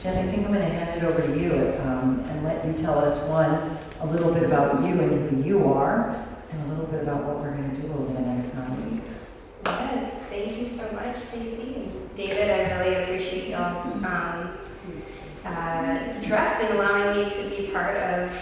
Jen, I think I'm going to hand it over to you and let you tell us, a little bit about you and who you are, and a little bit about what we're going to do over the next 9 weeks. Yes, thank you so much, Stacey and David. I really appreciate y'all's trust in allowing me to be part of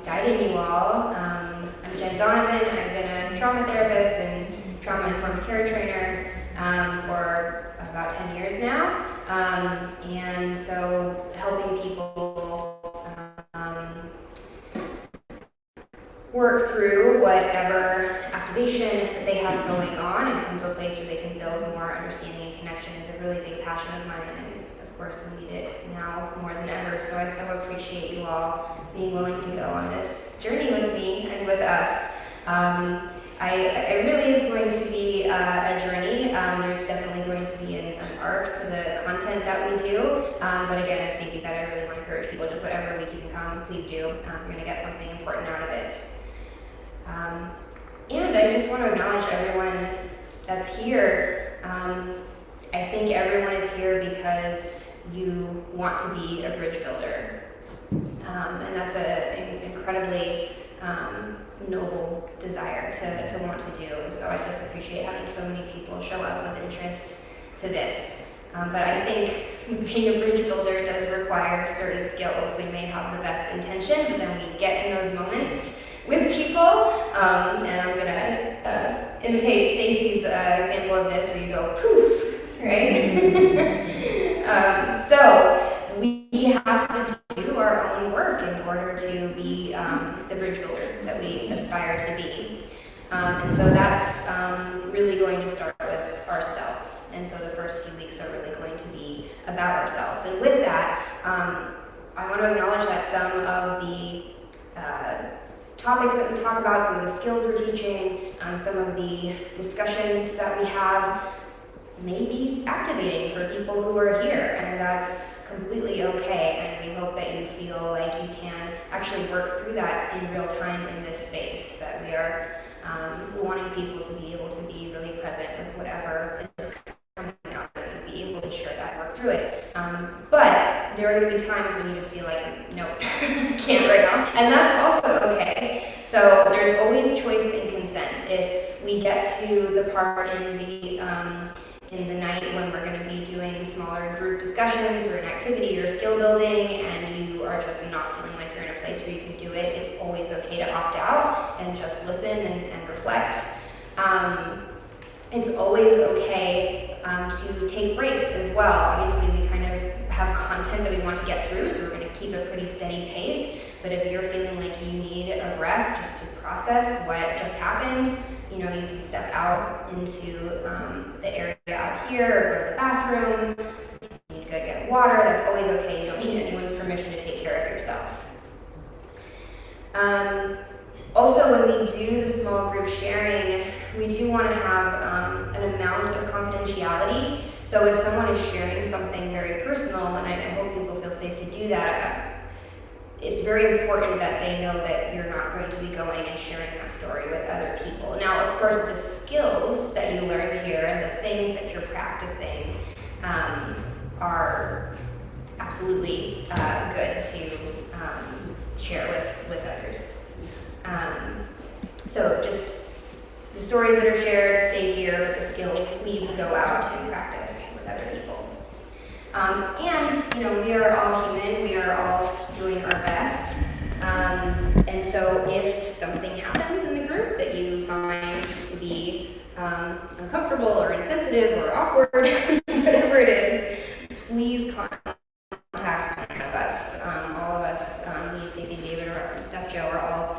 guiding you all. I'm Jen Donovan. I've been a trauma therapist and trauma-informed care trainer for about 10 years now. And so helping people work through whatever activation that they have going on and come to a place where they can build more understanding and connection is a really big passion of mine. And of course, we need it now more than ever. So I so appreciate you all being willing to go on this journey with me and with us. It really is going to be a journey. There's definitely going to be an arc to the content that we do. But again, as Stacey said, I really want to encourage people, just whatever week you can come, please do. You're going to get something important out of it. And I just want to acknowledge everyone that's here. I think everyone is here because you want to be a bridge builder. And that's an incredibly noble desire to want to do. And so I just appreciate having so many people show up with interest to this. But I think being a bridge builder does require certain skills. We may have the best intention, but then we get in those moments with people. And I'm going to imitate Stacey's example of this, where you go poof, right? So we have to do our own work in order to be the bridge builder that we aspire to be. And so that's really going to start with ourselves. And so the first few weeks are really going to be about ourselves. And with that, I want to acknowledge that some of the topics that we talk about, some of the skills we're teaching, some of the discussions that we have may be activating for people who are here, and that's completely okay. And we hope that you feel like you can actually work through that in real time in this space, that we are wanting people to be able to be really present with whatever is coming up and be able to share that, work through it. But there are going to be times when you just feel like, no, can't right now, and that's also okay. So there's always choice and consent. If we get to the part in the night when we're going to be doing smaller group discussions or an activity or skill building, and you are just not feeling like you're in a place where you can do it, it's always okay to opt out and just listen and reflect. It's always okay to take breaks as well. Obviously, we kind of have content that we want to get through, so we're going to keep a pretty steady pace. But if you're feeling like you need a breath just to process what just happened, you can step out into the area out here or go to the bathroom. You need to go get water. That's always okay. You don't need anyone's permission to take care of yourself. Also, when we do the small group sharing, we do want to have an amount of confidentiality. So if someone is sharing something very personal, and I hope people feel safe to do that, it's very important that they know that you're not going to be going and sharing that story with other people. Now, of course, the skills that you learn here and the things that you're practicing are absolutely good to share with others. So just the stories that are shared stay here, but the skills, please go out and practice with other people. And we are all human, we are all doing our best. And so if something happens in the group that you find to be uncomfortable or insensitive or awkward, whatever it is, please contact one of us. All of us, me, Stacey, David, or Steph, Joe, are all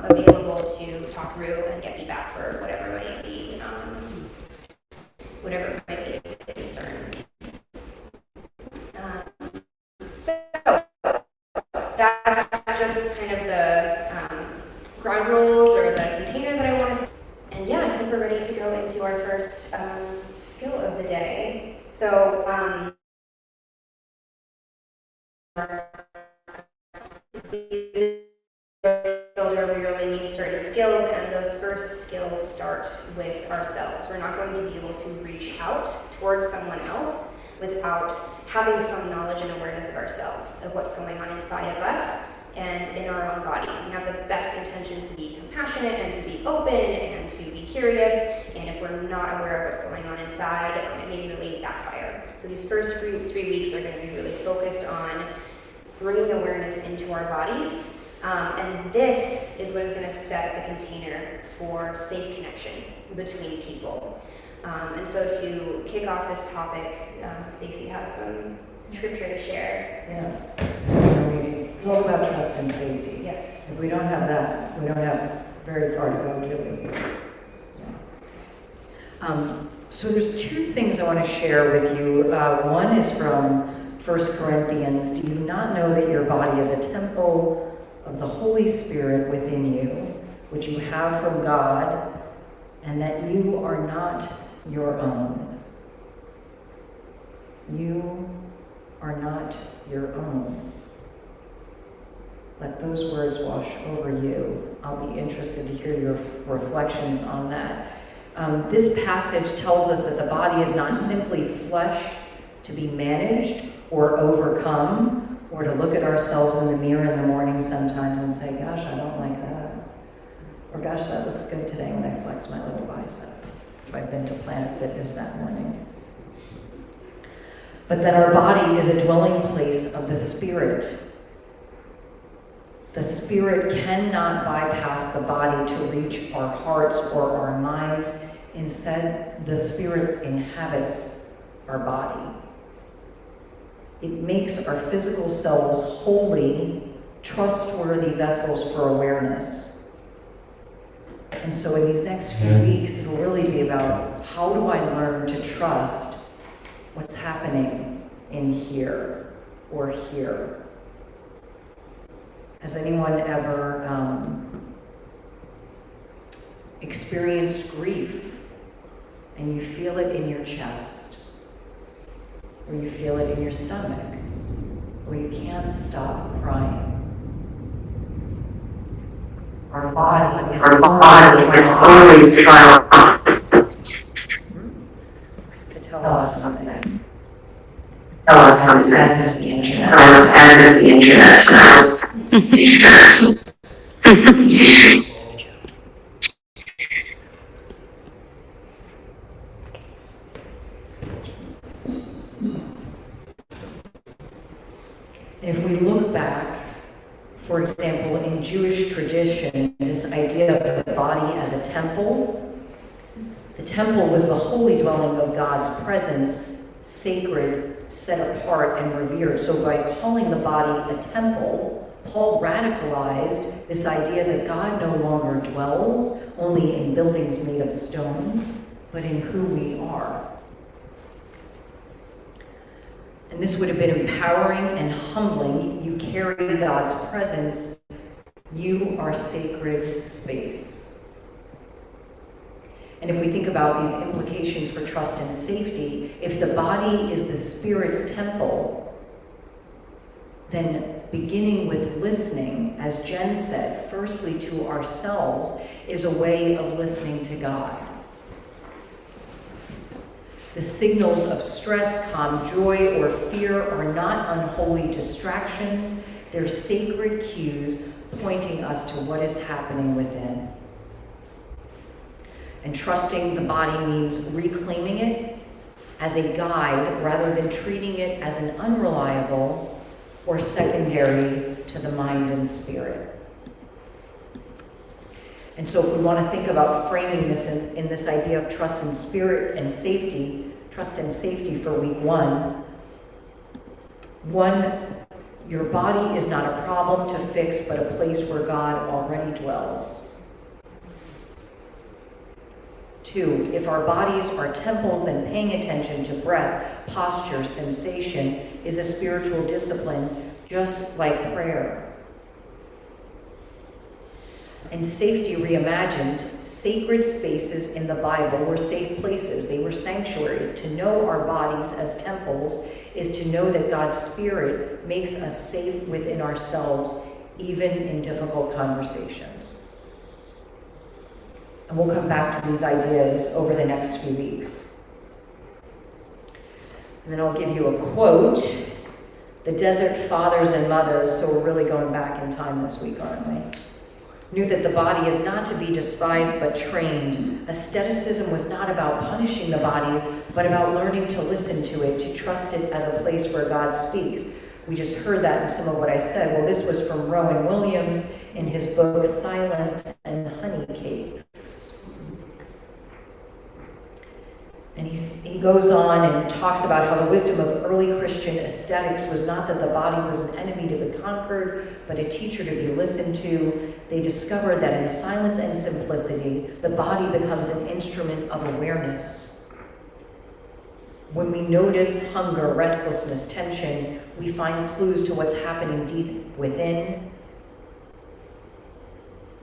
available to talk through and get feedback for whatever might be a concern. So that's just kind of the ground rules or the container that I want to. And yeah, I think we're ready to go into our first skill of the day. So builder, we really need certain skills, and those first skills start with ourselves. We're not going to be able to reach out towards someone else without having some knowledge and awareness of ourselves, of what's going on inside of us and in our own body. We have the best intentions to be compassionate and to be open and to be curious, and if we're not aware of what's going on inside, it may really backfire. So these first 3 weeks are going to be really focused on bringing awareness into our bodies, and this is what is going to set the container for safe connection between people. And so to kick off this topic, Stacy has some scripture to share. Yeah, so we're gonna read it. It's all about trust and safety. Yes. If we don't have that, we don't have very far to go, do we? Yeah. So there's 2 things I want to share with you. One is from 1 Corinthians. Do you not know that your body is a temple of the Holy Spirit within you, which you have from God, and that you are not your own? You are not your own. Let those words wash over you. I'll be interested to hear your reflections on that. This passage tells us that the body is not simply flesh to be managed or overcome, or to look at ourselves in the mirror in the morning sometimes and say, gosh, I don't like that. Or gosh, that looks good today when I flex my little bicep. If I've been to Planet Fitness that morning. But that our body is a dwelling place of the Spirit. The Spirit cannot bypass the body to reach our hearts or our minds. Instead, the Spirit inhabits our body. It makes our physical selves holy, trustworthy vessels for awareness. And so in these next few weeks, it'll really be about how do I learn to trust what's happening in here or here. Has anyone ever experienced grief and you feel it in your chest, or you feel it in your stomach, or you can't stop crying? Our body is always trying to tell us something. Tell us something. As is the internet. As is the internet. If we look back, for example, in Jewish tradition, this idea of the body as a temple, the temple was the holy dwelling of God's presence, sacred, set apart, and revered. So by calling the body a temple, Paul radicalized this idea that God no longer dwells only in buildings made of stones, but in who we are. And this would have been empowering and humbling. You carry God's presence. You are sacred space. And if we think about these implications for trust and safety, if the body is the Spirit's temple, then beginning with listening, as Jen said, firstly to ourselves, is a way of listening to God. The signals of stress, calm, joy, or fear are not unholy distractions. They're sacred cues pointing us to what is happening within. And trusting the body means reclaiming it as a guide rather than treating it as an unreliable or secondary to the mind and spirit. And so if we want to think about framing this in this idea of trust and spirit and safety, trust and safety for week one, your body is not a problem to fix, but a place where God already dwells. 2, if our bodies are temples, then paying attention to breath, posture, sensation is a spiritual discipline, just like prayer. And safety reimagined, sacred spaces in the Bible were safe places. They were sanctuaries. To know our bodies as temples is to know that God's Spirit makes us safe within ourselves, even in difficult conversations. And we'll come back to these ideas over the next few weeks. And then I'll give you a quote. The desert fathers and mothers, so we're really going back in time this week, aren't we? Knew that the body is not to be despised but trained. Asceticism was not about punishing the body, but about learning to listen to it, to trust it as a place where God speaks. We just heard that in some of what I said. Well, this was from Rowan Williams in his book, Silence and Honey Cakes. And he goes on and talks about how the wisdom of early Christian aesthetics was not that the body was an enemy to be conquered, but a teacher to be listened to. They discovered that in silence and simplicity, the body becomes an instrument of awareness. When we notice hunger, restlessness, tension, we find clues to what's happening deep within.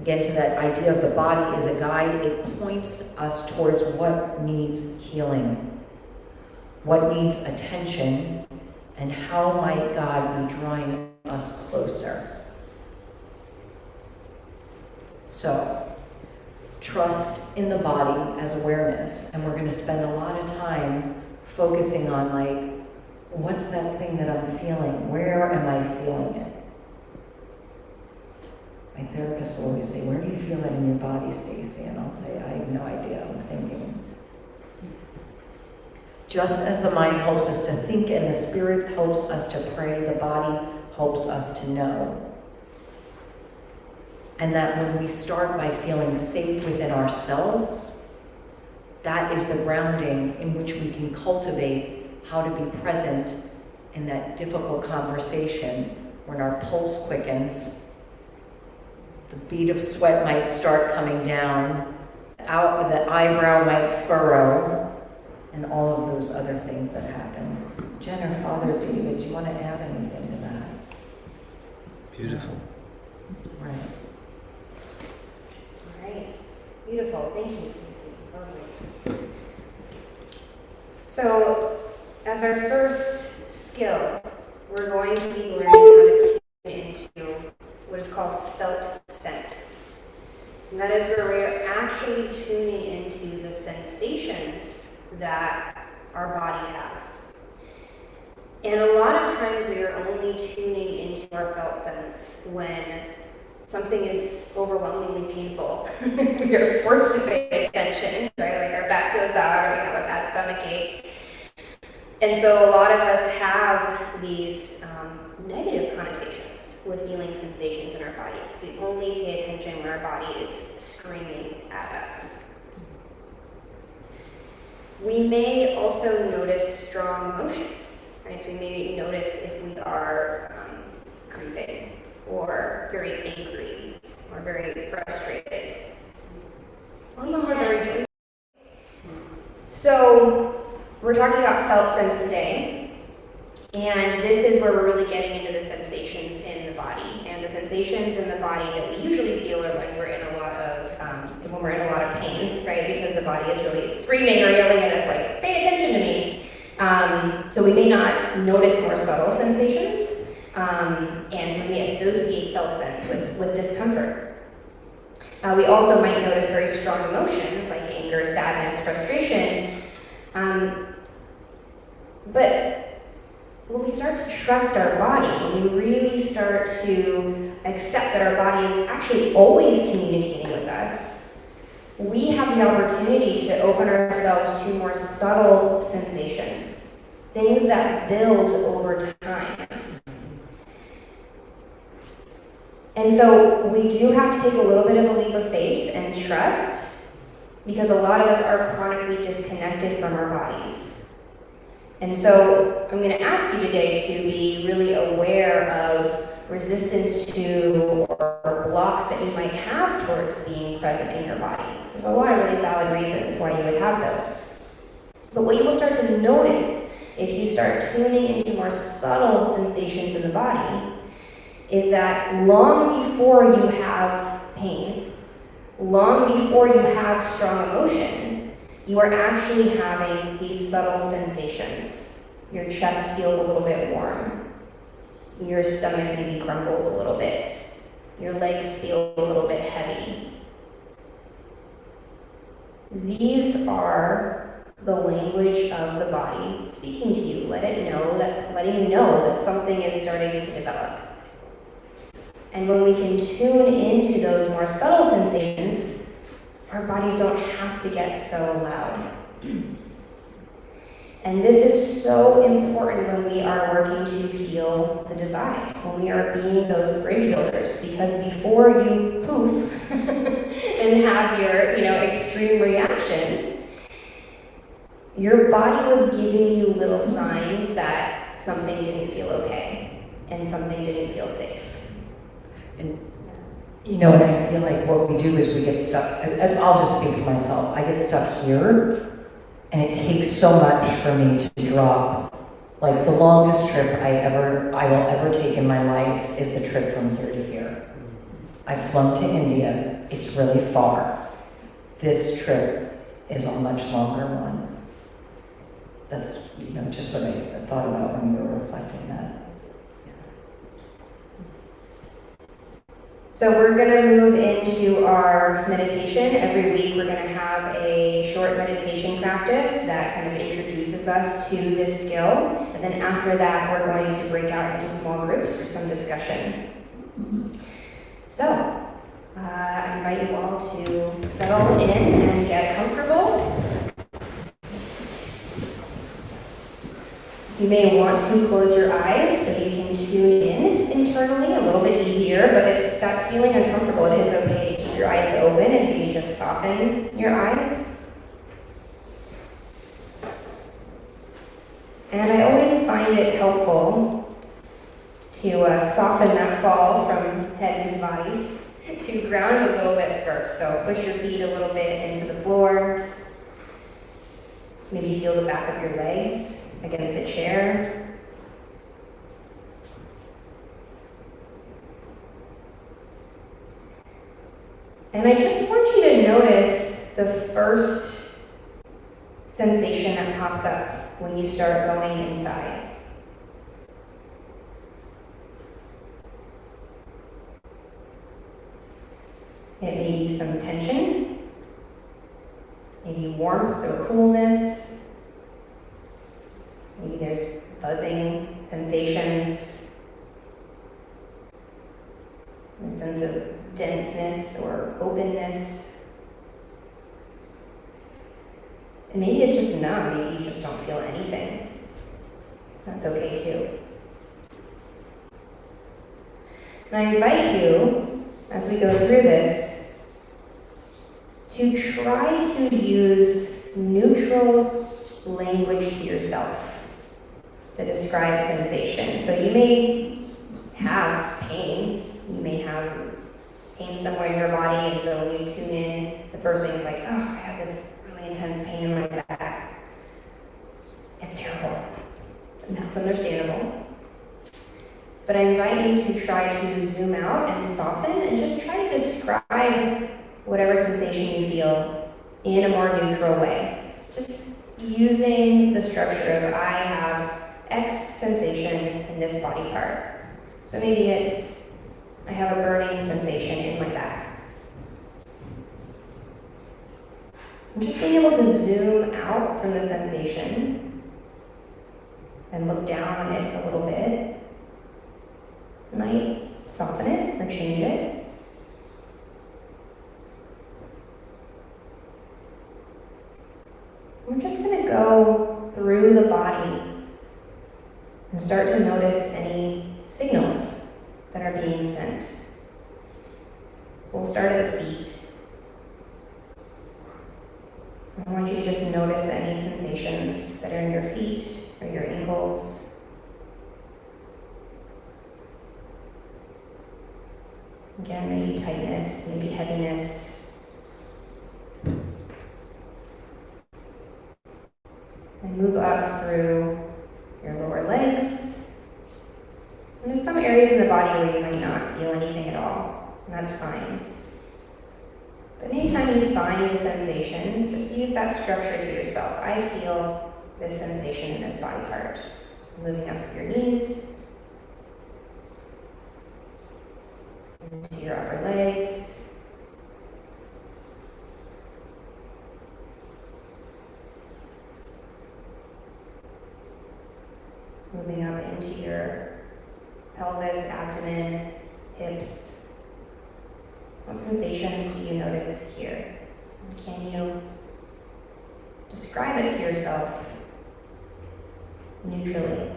Again, to that idea of the body as a guide, it points us towards what needs healing, what needs attention, and how might God be drawing us closer. So, trust in the body as awareness, and we're going to spend a lot of time focusing on, like, what's that thing that I'm feeling? Where am I feeling it? My therapist will always say, where do you feel that in your body, Stacey? And I'll say, I have no idea, I'm thinking. Just as the mind helps us to think and the spirit helps us to pray, the body helps us to know. And that when we start by feeling safe within ourselves, that is the grounding in which we can cultivate how to be present in that difficult conversation when our pulse quickens. The bead of sweat might start coming down, out the eyebrow might furrow, and all of those other things that happen. Jen or Father David, do you want to add anything to that? Beautiful. Right. All right. Beautiful. Thank you, Stacey. Lovely. So, as our first skill, we're going to be learning how to tune into what is called felt sense. And that is where we are actually tuning into the sensations that our body has. And a lot of times we are only tuning into our felt sense when something is overwhelmingly painful. We are forced to pay attention, right? Like our back goes out or we have a bad stomach ache. And so a lot of us have these negative connotations with feeling sensations in our body because we only pay attention when our body is screaming at us. We may also notice strong emotions, right? So we may notice if we are grieving or very angry or very frustrated. Or we're very joyful. So we're talking about felt sense today. And this is where we're really getting into the sensations in the body. And the sensations in the body that we usually feel are when we're in a lot of pain, right? Because the body is really screaming or yelling at us, like, pay attention to me. So we may not notice more subtle sensations, and so we may associate felt sense with discomfort. We also might notice very strong emotions like anger, sadness, frustration. But when we start to trust our body, when we really start to accept that our body is actually always communicating with us, we have the opportunity to open ourselves to more subtle sensations, things that build over time. And so we do have to take a little bit of a leap of faith and trust, because a lot of us are chronically disconnected from our bodies. And so I'm going to ask you today to be really aware of resistance to or blocks that you might have towards being present in your body. There's a lot of really valid reasons why you would have those. But what you will start to notice if you start tuning into more subtle sensations in the body is that long before you have pain, long before you have strong emotion, you are actually having these subtle sensations. Your chest feels a little bit warm. Your stomach maybe crumbles a little bit. Your legs feel a little bit heavy. These are the language of the body speaking to you. Letting you know that something is starting to develop. And when we can tune into those more subtle sensations, our bodies don't have to get so loud. And this is so important when we are working to heal the divide, when we are being those bridge builders, because before you poof and have your, extreme reaction, your body was giving you little signs that something didn't feel okay and something didn't feel safe. And and I feel like what we do is we get stuck. I'll just speak for myself. I get stuck here. And it takes so much for me to drop. Like the longest trip I will ever take in my life is the trip from here to here. I've flown to India. It's really far. This trip is a much longer one. That's just what I thought about when we were reflecting that. So we're going to move into our meditation. Every week we're going to have a short meditation practice that kind of introduces us to this skill. And then after that, we're going to break out into small groups for some discussion. So I invite you all to settle in and get comfortable. You may want to close your eyes so you can tune in internally, a little bit easier, but if that's feeling uncomfortable, it is okay to keep your eyes open and maybe just soften your eyes. And I always find it helpful to soften that fall from head into body, to ground a little bit first. So push your feet a little bit into the floor. Maybe feel the back of your legs against the chair. And I just want you to notice the first sensation that pops up when you start going inside. It may be some tension, maybe warmth or coolness. Maybe there's buzzing sensations, a sense of denseness or openness. And maybe it's just numb, maybe you just don't feel anything. That's okay too. And I invite you, as we go through this, to try to use neutral language to yourself that describes sensation. So you may have pain, you may have pain somewhere in your body, and so when you tune in, the first thing is like, oh, I have this really intense pain in my back. It's terrible. And that's understandable. But I invite you to try to zoom out and soften and just try to describe whatever sensation you feel in a more neutral way. Just using the structure of I have X sensation in this body part. So maybe it's I have a burning sensation in my back. And just being able to zoom out from the sensation and look down on it a little bit might soften it or change it. We're just going to go through the body and start to notice any signals that are being sent. So we'll start at the feet. I want you to just notice any sensations that are in your feet or your ankles. Again, maybe tightness, maybe heaviness. And move up through your lower legs. And there's some areas in the body where you might not feel anything at all, and that's fine. But anytime you find a sensation, just use that structure to yourself. I feel this sensation in this body part. So moving up through your knees, into your upper legs, your pelvis, abdomen, hips. What sensations do you notice here? Can you describe it to yourself neutrally?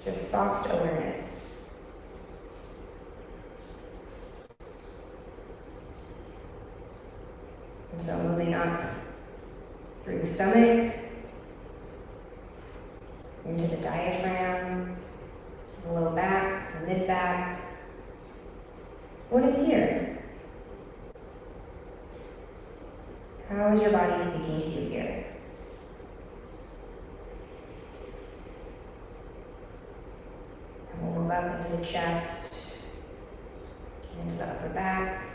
Just soft awareness. And so moving up through the stomach, into the diaphragm, the low back, the mid back. What is here? How is your body speaking to you here? And we'll move up into the chest, into the upper back.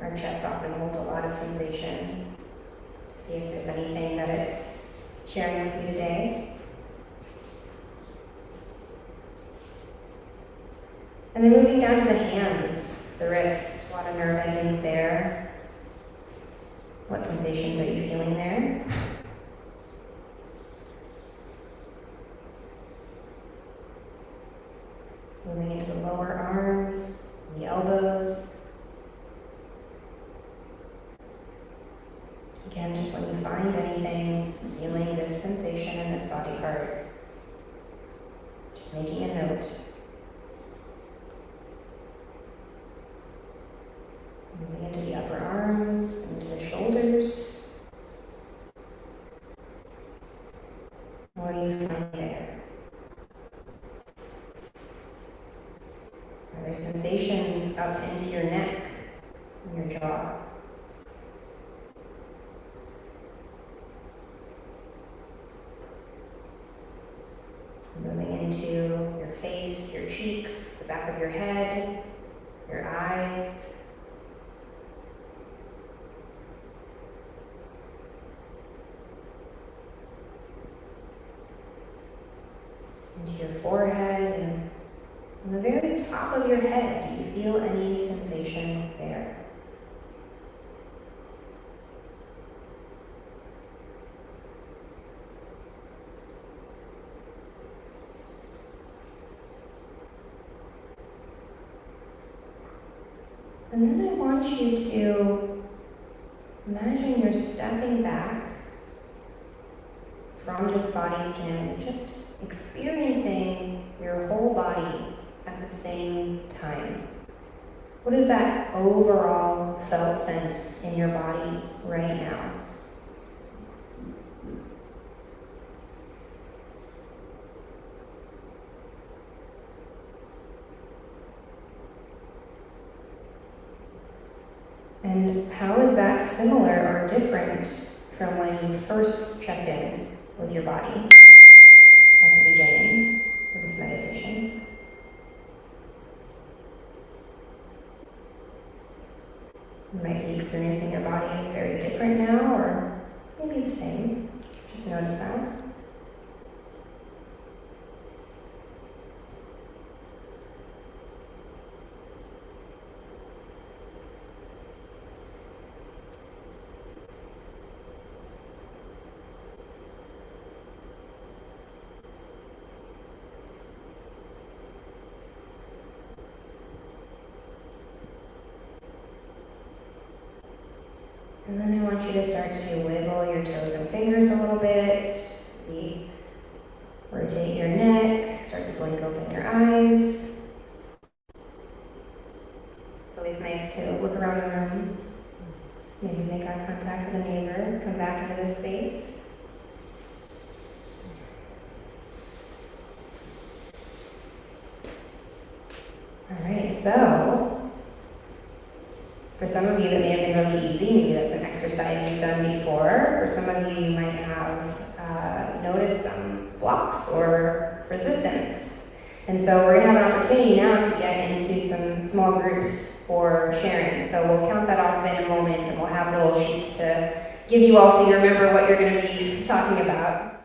Our chest often holds a lot of sensation. See if there's anything that it's sharing with you today. And then moving down to the hands, the wrists, a lot of nerve endings there. What sensations are you feeling there? Moving into the lower arms, the elbows. Again, just when you find anything, feeling this sensation in this body part, just making a note. Moving into the upper arms, into the shoulders. What do you find there? Are there sensations up into your neck and your jaw? Moving into your face, your cheeks, the back of your head, your eyes. Into your forehead and on the very top of your head, do you feel any sensation there? And then I want you to imagine you're stepping back from this body scan, just experiencing your whole body at the same time. What is that overall felt sense in your body right now? And how is that similar or different from when you first checked in with your body at the beginning of this meditation? You might be experiencing your body as very different now, or maybe the same. Just notice that. And then I want you to start to wiggle your toes and fingers a little bit. Maybe rotate your neck, start to blink open your eyes. It's always nice to look around the room. Maybe make eye contact with a neighbor, come back into this space. All right, so for some of you that may have been really easy, maybe that's an exercise you've done before. For some of you, you might have noticed some blocks or resistance. And so we're going to have an opportunity now to get into some small groups for sharing. So we'll count that off in a moment, and we'll have little sheets to give you all so you remember what you're going to be talking about.